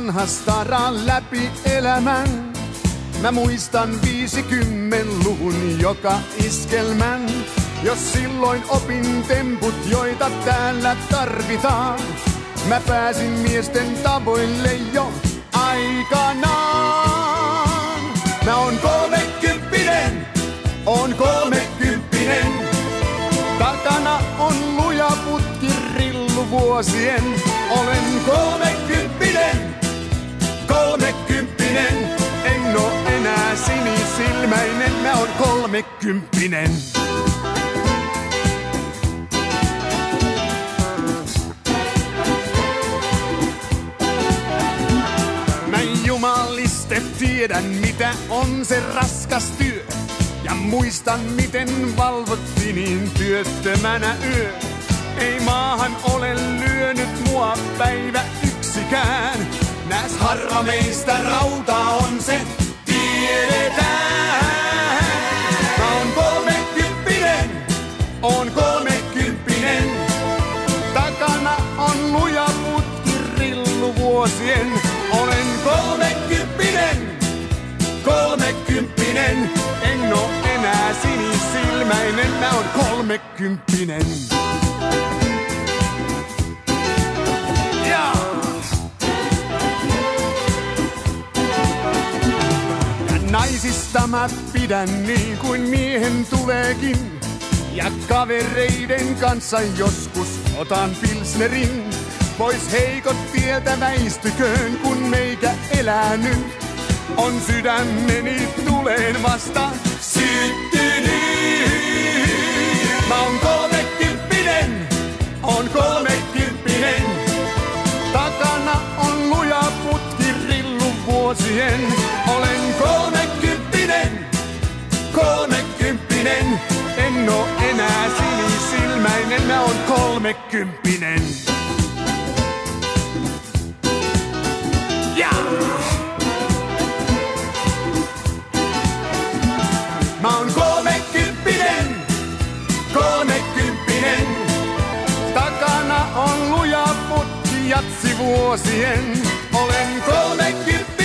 vanhasta läpi elämän. Mä muistan 50-luvun joka iskelmän. Jos silloin opin temput, joita täällä tarvitaan. Mä pääsin miesten tavoille jo aikanaan. Mä oon 30, takana on luja putki rilluvuosien. Olen 30, en oo enää sinisilmäinen, mä oon 30. Mä jumaliste tiedän mitä on se raskas työ. Ja muistan miten valvottiin niin työttömänä yö. Ei maahan ole lyönyt mua päivä yksikään. Näs harva meistä rautaa on se, tiedetään. Mä oon 30, takana on luja putki rilluvuosien. Olen 30, en oo enää sinisilmäinen, mä oon 30. Ja naisista mä pidän niin kuin miehen tuleekin. Ja kavereiden kanssa joskus otan pilsnerin. Pois heikot tieltä väistyköön, kun meikä elää nyt. On sydämeni tuleen vasta syttynyt. Mä oon 30, takana on luja putki rilluvuosien. Olen 30, en oo enää sinisilmäinen, mä oon 30. Ja! Mä oon 30, takana on luja putki jatsivuosien. Olen 30,